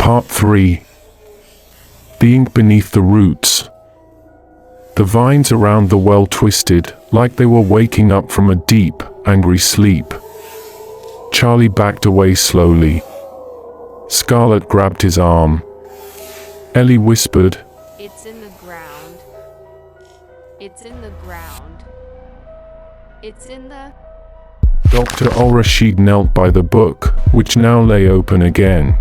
Part 3. The ink beneath the roots. The vines around the well twisted, like they were waking up from a deep, angry sleep. Charlie backed away slowly. Scarlett grabbed his arm. Ellie whispered, "It's in the ground. It's in the ground. It's in the..." Dr. Al-Rashid knelt by the book, which now lay open again.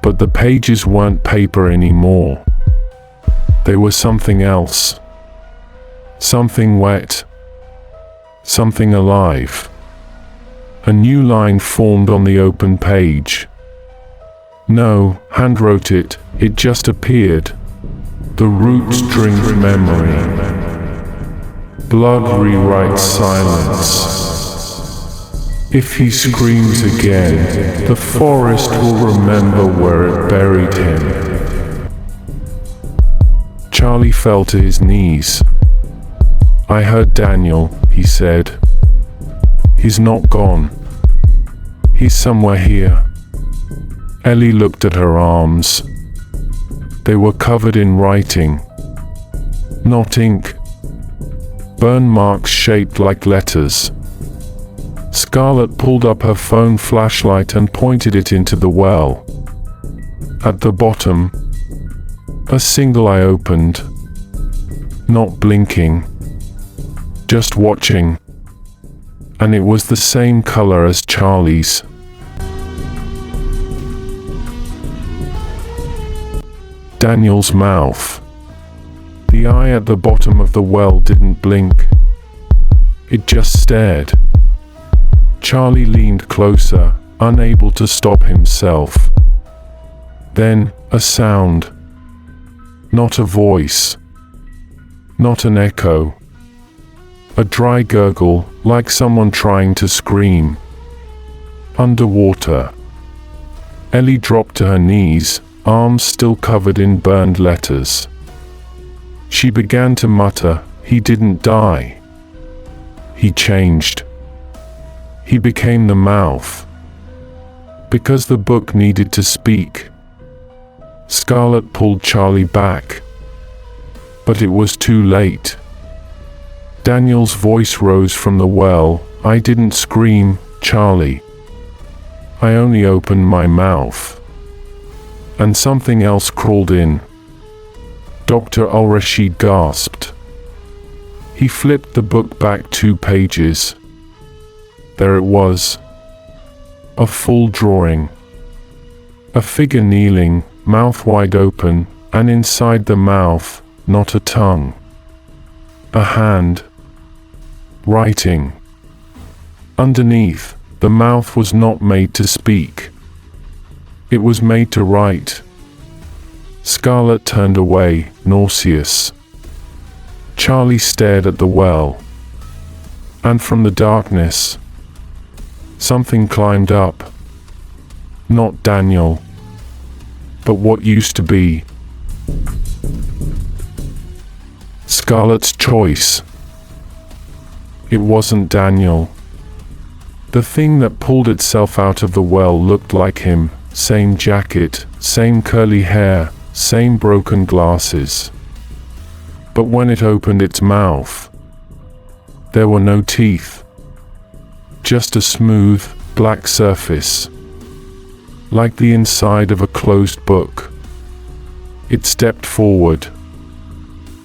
But the pages weren't paper anymore. They were something else. Something wet. Something alive. A new line formed on the open page. No, hand wrote it, it just appeared. The roots drink memory. Blood rewrites silence. If he screams again, the forest will remember where it buried him. Charlie fell to his knees. "I heard Daniel," he said. "He's not gone. He's somewhere here." Ellie looked at her arms. They were covered in writing. Not ink. Burn marks shaped like letters. Scarlett pulled up her phone flashlight and pointed it into the well. At the bottom, a single eye opened. Not blinking. Just watching. And it was the same color as Charlie's. Daniel's mouth. The eye at the bottom of the well didn't blink. It just stared. Charlie leaned closer, unable to stop himself. Then, a sound. Not a voice. Not an echo. A dry gurgle, like someone trying to scream. Underwater. Ellie dropped to her knees, arms still covered in burned letters. She began to mutter, "He didn't die. He changed. He became the mouth." Because the book needed to speak. Scarlett pulled Charlie back. But it was too late. Daniel's voice rose from the well. "I didn't scream, Charlie. I only opened my mouth." And something else crawled in. Dr. Al-Rashid gasped. He flipped the book back 2 pages. There it was. A full drawing. A figure kneeling, mouth wide open, and inside the mouth, not a tongue. A hand. Writing. Underneath, the mouth was not made to speak. It was made to write. Scarlett turned away, nauseous. Charlie stared at the well. And from the darkness, something climbed up. Not Daniel, but what used to be. Scarlett's choice. It wasn't Daniel. The thing that pulled itself out of the well looked like him. Same jacket, same curly hair, same broken glasses. But when it opened its mouth, there were no teeth. Just a smooth, black surface. Like the inside of a closed book. It stepped forward.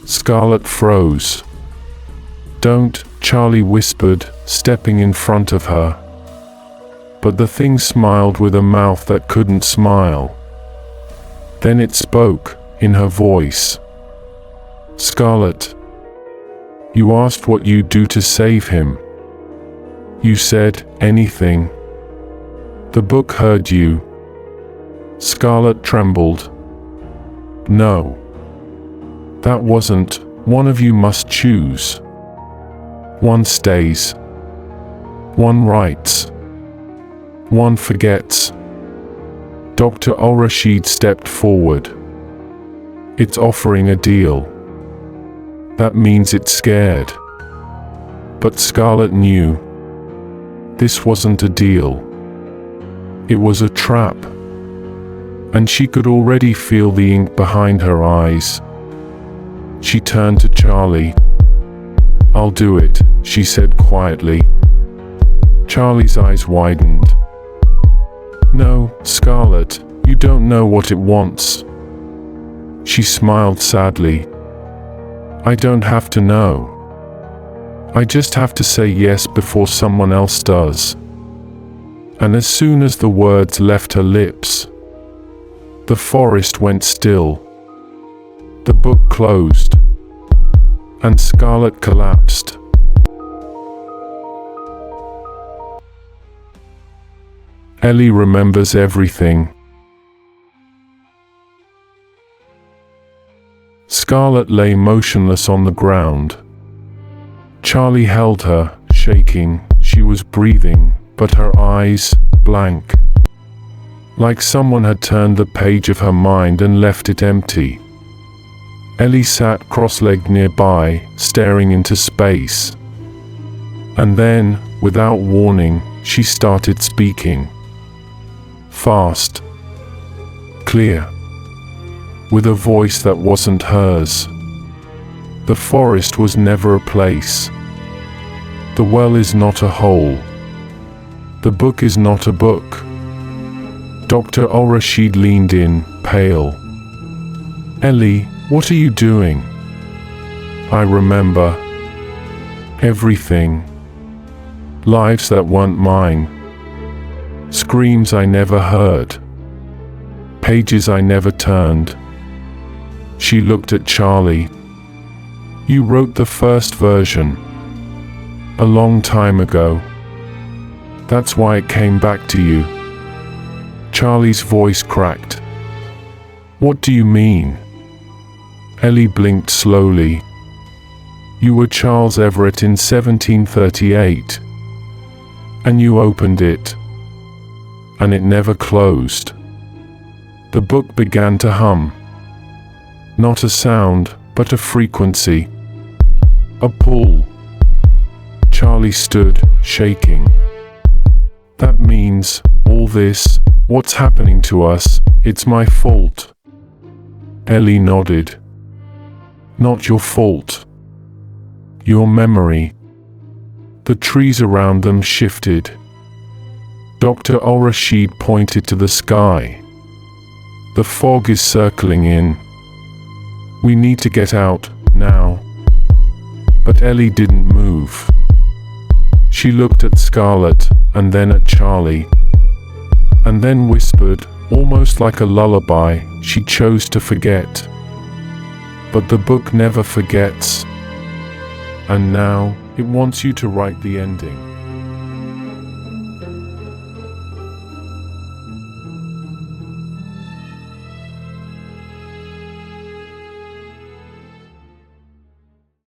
Scarlett froze. "Don't," Charlie whispered, stepping in front of her. But the thing smiled with a mouth that couldn't smile. Then it spoke, in her voice. "Scarlett, you asked what you'd do to save him. You said, anything. The book heard you." Scarlett trembled. "No. That wasn't. One of you must choose. One stays. One writes. One forgets." Dr. Al-Rashid stepped forward. "It's offering a deal. That means it's scared." But Scarlett knew. This wasn't a deal. It was a trap. and she could already feel the ink behind her eyes. She turned to Charlie. "I'll do it," she said quietly. Charlie's eyes widened. "No, Scarlet, you don't know what it wants." She smiled sadly. "I don't have to know. I just have to say yes before someone else does." And as soon as the words left her lips, the forest went still. The book closed, and Scarlet collapsed. Ellie remembers everything. Scarlet lay motionless on the ground. Charlie held her, shaking. She was breathing, but her eyes blank, like someone had turned the page of her mind and left it empty. Ellie sat cross-legged nearby, staring into space. And then, without warning, she started speaking. Fast, clear, with a voice that wasn't hers. The forest was never a place. The well is not a hole. The book is not a book. Dr. Al-Rashid leaned in, pale. "Ellie, what are you doing?" "I remember everything. Lives that weren't mine. Screams I never heard. Pages I never turned." She looked at Charlie. "You wrote the first version. A long time ago. That's why it came back to you." Charlie's voice cracked. "What do you mean?" Ellie blinked slowly. "You were Charles Everett in 1738. And you opened it. And it never closed." The book began to hum. Not a sound, but a frequency. A pull. Charlie stood, shaking. "That means, all this, what's happening to us, it's my fault." Ellie nodded. "Not your fault. Your memory." The trees around them shifted. Dr. Al-Rashid pointed to the sky. "The fog is circling in. We need to get out, now." But Ellie didn't move. She looked at Scarlet, and then at Charlie. And then whispered, almost like a lullaby, she chose to forget. But the book never forgets. And now, it wants you to write the ending.